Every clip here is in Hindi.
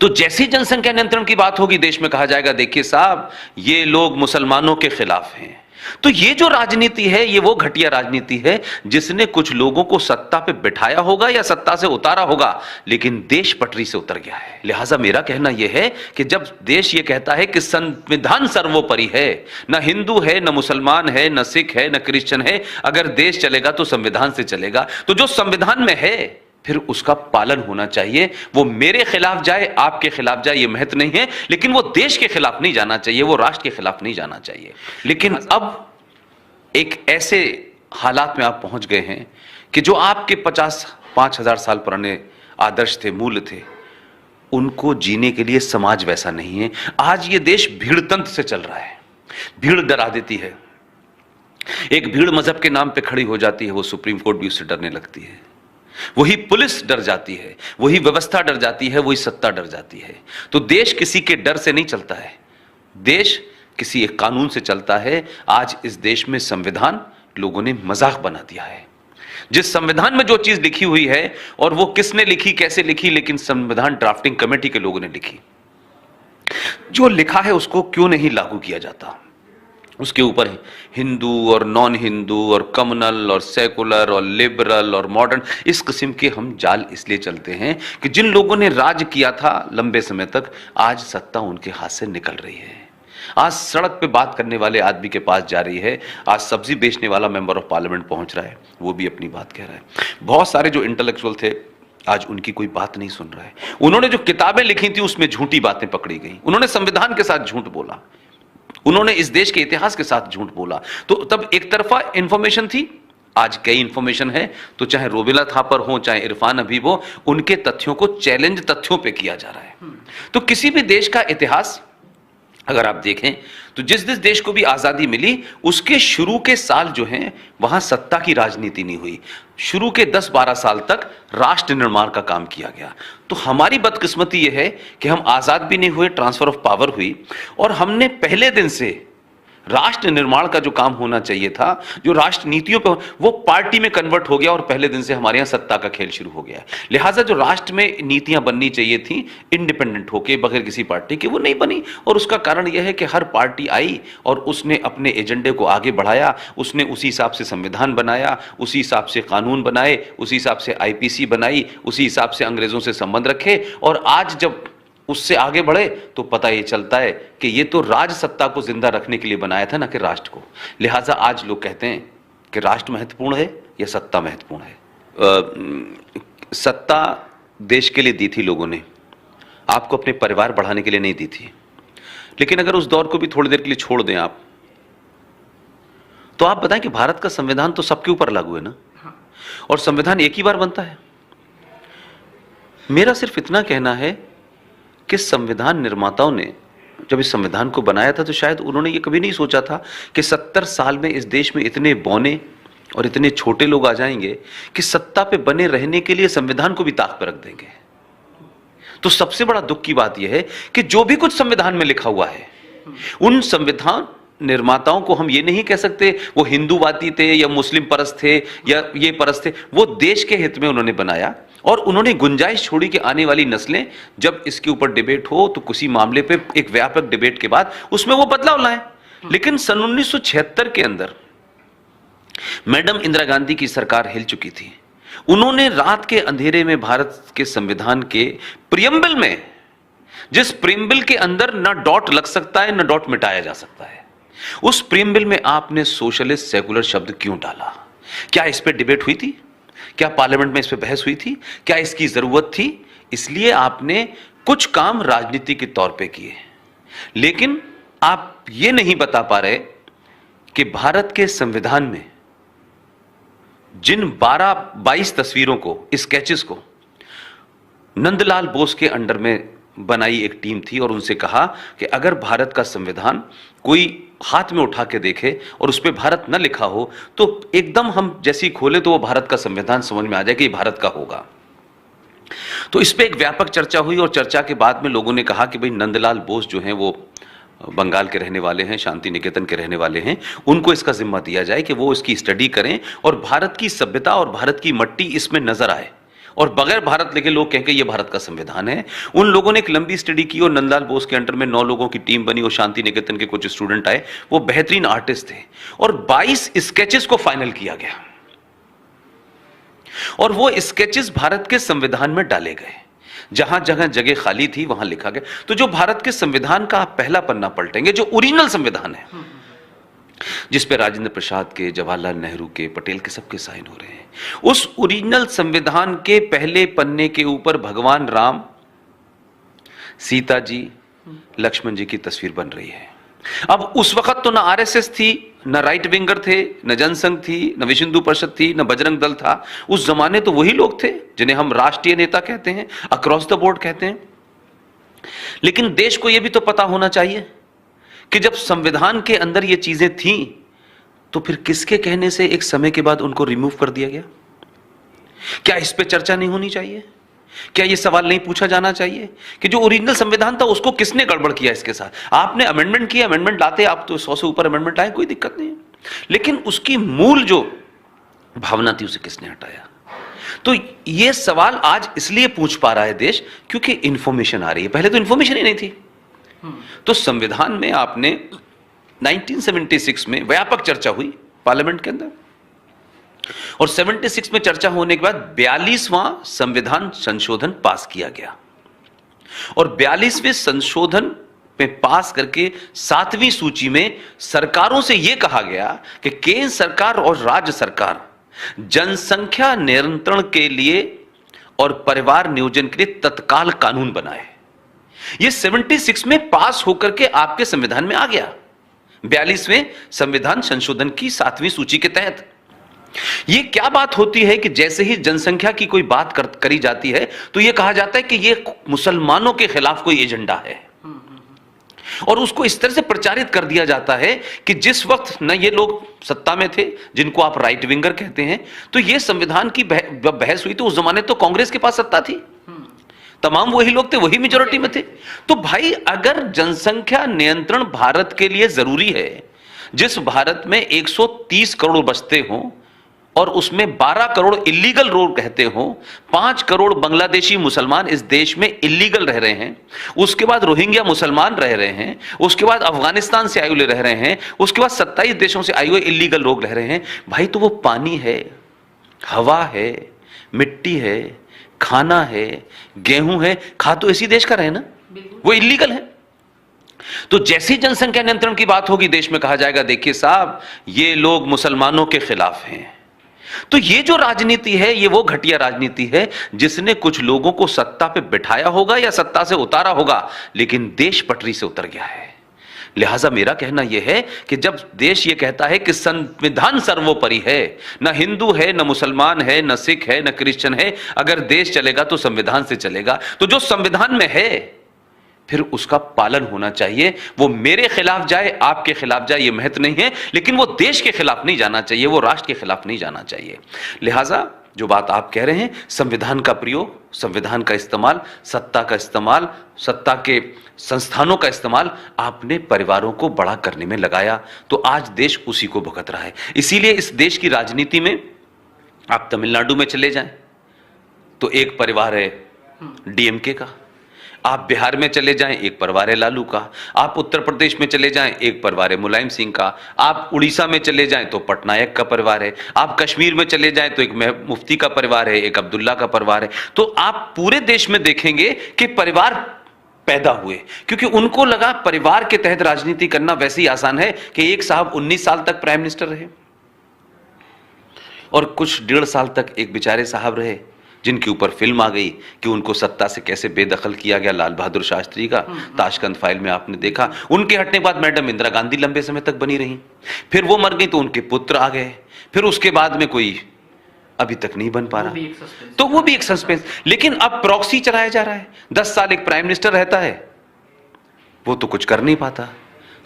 तो जैसी जनसंख्या नियंत्रण की बात होगी, देश में कहा जाएगा देखिए साहब ये लोग मुसलमानों के खिलाफ हैं। तो ये जो राजनीति है, ये वो घटिया राजनीति है जिसने कुछ लोगों को सत्ता पे बिठाया होगा या सत्ता से उतारा होगा, लेकिन देश पटरी से उतर गया है। लिहाजा मेरा कहना यह है कि जब देश ये कहता है कि संविधान सर्वोपरि है, ना हिंदू है, ना मुसलमान है, ना सिख है, ना क्रिश्चियन है, अगर देश चलेगा तो संविधान से चलेगा। तो जो संविधान में है फिर उसका पालन होना चाहिए। वो मेरे खिलाफ जाए, आपके खिलाफ जाए, ये महत्व नहीं है, लेकिन वो देश के खिलाफ नहीं जाना चाहिए, वो राष्ट्र के खिलाफ नहीं जाना चाहिए। लेकिन अब एक ऐसे हालात में आप पहुंच गए हैं कि जो आपके 5,000 साल पुराने आदर्श थे, मूल्य थे, उनको जीने के लिए समाज वैसा नहीं है। आज ये देश भीड़ तंत्र से चल रहा है। भीड़ डरा देती है। एक भीड़ मजहब के नाम पे खड़ी हो जाती है, वो सुप्रीम कोर्ट भी उससे डरने लगती है। वही पुलिस डर जाती है, वही व्यवस्था डर जाती है, वही सत्ता डर जाती है। तो देश किसी के डर से नहीं चलता है, देश किसी एक कानून से चलता है। आज इस देश में संविधान लोगों ने मजाक बना दिया है। जिस संविधान में जो चीज लिखी हुई है, और वो किसने लिखी, कैसे लिखी, लेकिन संविधान ड्राफ्टिंग कमेटी के लोगों ने लिखी। जो लिखा है उसको क्यों नहीं लागू किया जाता? उसके ऊपर हिंदू और नॉन हिंदू और कम्युनल और सेकुलर और लिबरल और मॉडर्न, इस किस्म के हम जाल इसलिए चलते हैं कि जिन लोगों ने राज किया था लंबे समय तक, आज सत्ता उनके हाथ से निकल रही है। आज सड़क पे बात करने वाले आदमी के पास जा रही है, आज सब्जी बेचने वाला मेंबर ऑफ पार्लियामेंट पहुंच रहा है, वो भी अपनी बात कह रहा है। बहुत सारे जो इंटेलेक्चुअल थे आज उनकी कोई बात नहीं सुन रहा है। उन्होंने जो किताबें लिखी थी उसमें झूठी बातें पकड़ी गई। उन्होंने संविधान के साथ झूठ बोला, उन्होंने इस देश के इतिहास के साथ झूठ बोला। तो तब एक तरफा इंफॉर्मेशन थी, आज कई इंफॉर्मेशन है। तो चाहे रोबिला थापर हो, चाहे इरफान हबीब हो, उनके तथ्यों को चैलेंज तथ्यों पे किया जा रहा है। तो किसी भी देश का इतिहास अगर आप देखें तो जिस देश को भी आजादी मिली, उसके शुरू के साल जो हैं वहां सत्ता की राजनीति नहीं हुई। शुरू के 10-12 साल तक राष्ट्र निर्माण का काम किया गया। तो हमारी बदकिस्मती यह है कि हम आजाद भी नहीं हुए, ट्रांसफर ऑफ पावर हुई, और हमने पहले दिन से राष्ट्र निर्माण का जो काम होना चाहिए था, जो राष्ट्र नीतियों पे, वो पार्टी में कन्वर्ट हो गया और पहले दिन से हमारे यहां सत्ता का खेल शुरू हो गया है। लिहाजा जो राष्ट्र में नीतियां बननी चाहिए थी इंडिपेंडेंट होके, बगैर किसी पार्टी के, वो नहीं बनी। और उसका कारण यह है कि हर पार्टी आई और उसने अपने एजेंडे को आगे बढ़ाया, उसने उसी हिसाब से संविधान बनाया, उसी हिसाब से कानून बनाए, उसी हिसाब से आईपीसी बनाई, उसी हिसाब से अंग्रेजों से संबंध रखे। और आज जब उससे आगे बढ़े तो पता ये चलता है कि ये तो राज सत्ता को जिंदा रखने के लिए बनाया था, ना कि राष्ट्र को। लिहाजा आज लोग कहते हैं कि राष्ट्र महत्वपूर्ण है या सत्ता महत्वपूर्ण है। सत्ता देश के लिए दी थी लोगों ने, आपको अपने परिवार बढ़ाने के लिए नहीं दी थी। लेकिन अगर उस दौर को भी थोड़ी देर के लिए छोड़ दें आप, तो आप बताएं कि भारत का संविधान तो सबके ऊपर लागू है ना, और संविधान एक ही बार बनता है। मेरा सिर्फ इतना कहना है कि संविधान निर्माताओं ने जब इस संविधान को बनाया था तो शायद उन्होंने ये कभी नहीं सोचा था कि 70 साल में इस देश में इतने बौने और इतने छोटे लोग आ जाएंगे कि सत्ता पे बने रहने के लिए संविधान को भी ताक पर रख देंगे। तो सबसे बड़ा दुख की बात यह है कि जो भी कुछ संविधान में लिखा हुआ है, उन संविधान निर्माताओं को हम ये नहीं कह सकते वो हिंदूवादी थे या मुस्लिम परस्त थे या ये परस्त थे। वो देश के हित में उन्होंने बनाया, और उन्होंने गुंजाइश छोड़ी कि आने वाली नस्लें जब इसके ऊपर डिबेट हो तो किसी मामले पे एक व्यापक डिबेट के बाद उसमें वो बदलाव लाएं। लेकिन सन 1976 के अंदर मैडम इंदिरा गांधी की सरकार हिल चुकी थी। उन्होंने रात के अंधेरे में भारत के संविधान के प्रियम्बल में, जिस प्रियम्बल के अंदर ना डॉट लग सकता है ना डॉट मिटाया जा सकता है, उस प्रियम्बल में आपने सोशलिस्ट सेकुलर शब्द क्यों डाला? क्या इस पे डिबेट हुई थी? क्या पार्लियामेंट में इस पे बहस हुई थी? क्या इसकी जरूरत थी? इसलिए आपने कुछ काम राजनीति के तौर पे किए, लेकिन आप ये नहीं बता पा रहे कि भारत के संविधान में जिन 22 तस्वीरों को, स्केचेस को नंदलाल बोस के अंडर में बनाई एक टीम थी, और उनसे कहा कि अगर भारत का संविधान कोई हाथ में उठा के देखे और उस पर भारत न लिखा हो तो एकदम हम जैसी खोले तो वो भारत का संविधान समझ में आ जाए कि ये भारत का होगा। तो इस पे एक व्यापक चर्चा हुई, और चर्चा के बाद में लोगों ने कहा कि भाई नंदलाल बोस जो हैं वो बंगाल के रहने वाले हैं, शांति निकेतन के रहने वाले हैं, उनको इसका जिम्मा दिया जाए कि वो इसकी स्टडी करें और भारत की सभ्यता और भारत की मट्टी इसमें नजर आए। और बगैर भारत लिखे लोग कहेंगे ये भारत का संविधान है। उन लोगों ने एक लंबी स्टडी की और नंदलाल बोस के अंडर में 9 लोगों की टीम बनी और शांति निकेतन के कुछ स्टूडेंट आए, वो बेहतरीन आर्टिस्ट थे और 22 स्केचेस को फाइनल किया गया और वो स्केचेस भारत के संविधान में डाले गए। जहां जगह जगह खाली थी वहां लिखा गया। तो जो भारत के संविधान का आप पहला पन्ना पलटेंगे, जो ओरिजिनल संविधान है, जिस पे राजेंद्र प्रसाद के, जवाहरलाल नेहरू के, पटेल के, सबके साइन हो रहे हैं, उस ओरिजिनल संविधान के पहले पन्ने के ऊपर भगवान राम, सीता जी, लक्ष्मण जी की तस्वीर बन रही है। अब उस वक्त तो ना आरएसएस थी, न राइट विंगर थे, न जनसंघ थी, न विश्व हिंदू परिषद थी, न बजरंग दल था। उस जमाने तो वही लोग थे जिन्हें हम राष्ट्रीय नेता कहते हैं, अक्रॉस द बोर्ड कहते हैं। लेकिन देश को यह भी तो पता होना चाहिए कि जब संविधान के अंदर ये चीजें थीं तो फिर किसके कहने से एक समय के बाद उनको रिमूव कर दिया गया? क्या इस पे चर्चा नहीं होनी चाहिए? क्या यह सवाल नहीं पूछा जाना चाहिए कि जो ओरिजिनल संविधान था उसको किसने गड़बड़ किया? इसके साथ आपने अमेंडमेंट किया, अमेंडमेंट लाते आप तो 100 से ऊपर अमेंडमेंट आए, कोई दिक्कत नहीं है, लेकिन उसकी मूल जो भावना थी उसे किसने हटाया? तो यह सवाल आज इसलिए पूछ पा रहा है देश क्योंकि इंफॉर्मेशन आ रही है। पहले तो इंफॉर्मेशन ही नहीं थी। तो संविधान में आपने 1976 में व्यापक चर्चा हुई पार्लियामेंट के अंदर और 76 में चर्चा होने के बाद 42वां संविधान संशोधन पास किया गया और 42वें संशोधन में पास करके 7वीं सूची में सरकारों से यह कहा गया कि केंद्र सरकार और राज्य सरकार जनसंख्या नियंत्रण के लिए और परिवार नियोजन के लिए तत्काल कानून बनाए। यह 76 में पास होकर के आपके संविधान में आ गया, 42वें संविधान संशोधन की 7वीं सूची के तहत। यह क्या बात होती है कि जैसे ही जनसंख्या की कोई बात करी जाती है तो यह कहा जाता है कि यह मुसलमानों के खिलाफ कोई एजेंडा है और उसको इस तरह से प्रचारित कर दिया जाता है कि जिस वक्त न ये लोग सत्ता में थे जिनको आप राइट विंगर कहते हैं, तो ये संविधान की बहस हुई तो उस जमाने तो कांग्रेस के पास सत्ता थी, तमाम वही लोग थे, वही मेजोरिटी में थे। तो भाई अगर जनसंख्या नियंत्रण भारत के लिए जरूरी है, जिस भारत में 130 करोड़ बसते हों और उसमें 12 करोड़ इलीगल लोग रहते हो, 5 करोड़ बांग्लादेशी मुसलमान इस देश में इलीगल रह रहे हैं, उसके बाद रोहिंग्या मुसलमान रह रहे हैं, उसके बाद अफगानिस्तान से आए हुए रह रहे हैं, उसके बाद 27 देशों से आए हुए इलीगल लोग रह रहे हैं। भाई तो वो पानी है, हवा है, मिट्टी है, खाना है, गेहूं है, खा तो इसी देश का रहे ना, वो इलीगल है। तो जैसी जनसंख्या नियंत्रण की बात होगी देश में कहा जाएगा देखिए साहब ये लोग मुसलमानों के खिलाफ हैं। तो ये जो राजनीति है ये वो घटिया राजनीति है जिसने कुछ लोगों को सत्ता पे बिठाया होगा या सत्ता से उतारा होगा, लेकिन देश पटरी से उतर गया है। लिहाजा मेरा कहना यह है कि जब देश ये कहता है कि संविधान सर्वोपरि है, न हिंदू है, न मुसलमान है, न सिख है, न क्रिश्चियन है, अगर देश चलेगा तो संविधान से चलेगा। तो जो संविधान में है फिर उसका पालन होना चाहिए। वो मेरे खिलाफ जाए, आपके खिलाफ जाए, ये महत्व नहीं है, लेकिन वो देश के खिलाफ नहीं जाना चाहिए, वो राष्ट्र के खिलाफ नहीं जाना चाहिए। लिहाजा जो बात आप कह रहे हैं, संविधान का प्रयोग, संविधान का इस्तेमाल, सत्ता का इस्तेमाल, सत्ता के संस्थानों का इस्तेमाल आपने परिवारों को बड़ा करने में लगाया, तो आज देश उसी को भुगत रहा है। इसीलिए इस देश की राजनीति में आप तमिलनाडु में चले जाएं तो एक परिवार है डीएमके का, आप बिहार में चले जाएं एक परिवार है लालू का, आप उत्तर प्रदेश में चले जाएं एक परिवार है मुलायम सिंह का, आप उड़ीसा में चले जाएं तो पटनायक का परिवार है, आप कश्मीर में चले जाएं तो एक मुफ्ती का परिवार है, एक अब्दुल्ला का परिवार है। तो आप पूरे देश में देखेंगे कि परिवार पैदा हुए, क्योंकि उनको लगा परिवार के तहत राजनीति करना वैसे ही आसान है कि एक साहब 19 साल तक प्राइम मिनिस्टर रहे और कुछ 1.5 साल तक एक बेचारे साहब रहे जिनके ऊपर फिल्म आ गई कि उनको सत्ता से कैसे बेदखल किया गया, लाल बहादुर शास्त्री का ताशकंद फाइल में आपने देखा। उनके हटने के बाद मैडम इंदिरा गांधी लंबे समय तक बनी रही, फिर वो मर गई तो उनके पुत्र आ गए, फिर उसके बाद में कोई अभी तक नहीं बन पा रहा, तो वो भी एक सस्पेंस। लेकिन अब प्रॉक्सी चलाया जा रहा है, 10 साल एक प्राइम मिनिस्टर रहता है, वो तो कुछ कर नहीं पाता,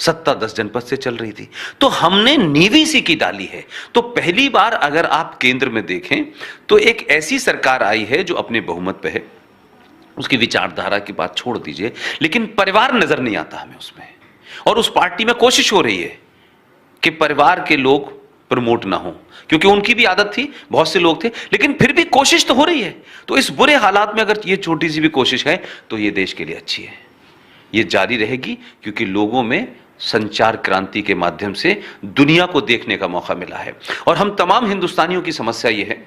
सत्ता 10 जनपद से चल रही थी। तो हमने नींव इसी की डाली है। तो पहली बार अगर आप केंद्र में देखें तो एक ऐसी सरकार आई है जो अपने बहुमत पे है, उसकी विचारधारा की बात छोड़ दीजिए, लेकिन परिवार नजर नहीं आता हमें उसमें। और उस पार्टी में कोशिश हो रही है कि परिवार के लोग प्रमोट ना हो, क्योंकि उनकी भी आदत थी, बहुत से लोग थे, लेकिन फिर भी कोशिश तो हो रही है। तो इस बुरे हालात में अगर ये छोटी सी भी कोशिश है तो ये देश के लिए अच्छी है, ये जारी रहेगी, क्योंकि लोगों में संचार क्रांति के माध्यम से दुनिया को देखने का मौका मिला है। और हम तमाम हिंदुस्तानियों की समस्या यह है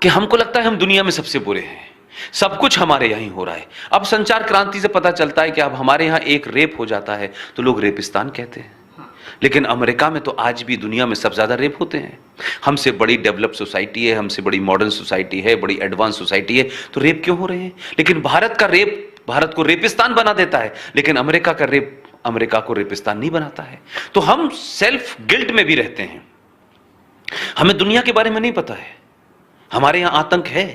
कि हमको लगता है हम दुनिया में सबसे बुरे हैं, सब कुछ हमारे यहीं हो रहा है। अब संचार क्रांति से पता चलता है कि अब हमारे यहां एक रेप हो जाता है तो लोग रेपिस्तान कहते हैं, लेकिन अमेरिका में तो आज भी दुनिया में सबसे ज्यादा रेप होते हैं। हमसे बड़ी डेवलप सोसाइटी है, हमसे बड़ी मॉडर्न सोसाइटी है, बड़ी एडवांस सोसाइटी है, तो रेप क्यों हो रहे हैं? लेकिन भारत का रेप भारत को रेपिस्तान बना देता है, लेकिन अमेरिका का रेप अमेरिका को रेपिस्तान नहीं बनाता है। तो हम सेल्फ गिल्ट में भी रहते हैं। हमें दुनिया के बारे में नहीं पता है, हमारे यहां आतंक है,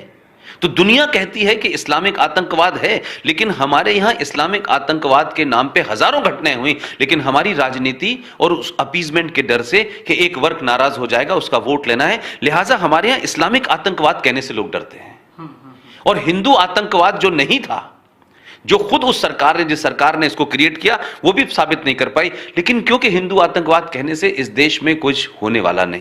तो दुनिया कहती है कि इस्लामिक आतंकवाद है, लेकिन हमारे यहां इस्लामिक आतंकवाद के नाम पे हजारों घटनाएं हुई, लेकिन हमारी राजनीति और उस अपीजमेंट के डर से कि एक वर्ग नाराज हो जाएगा, उसका वोट लेना है, लिहाजा हमारे यहां इस्लामिक आतंकवाद कहने से लोग डरते हैं। और हिंदू आतंकवाद जो नहीं था, जो खुद उस सरकार ने, जिस सरकार ने इसको क्रिएट किया, वो भी साबित नहीं कर पाई, लेकिन क्योंकि हिंदू आतंकवाद कहने से इस देश में कुछ होने वाला नहीं।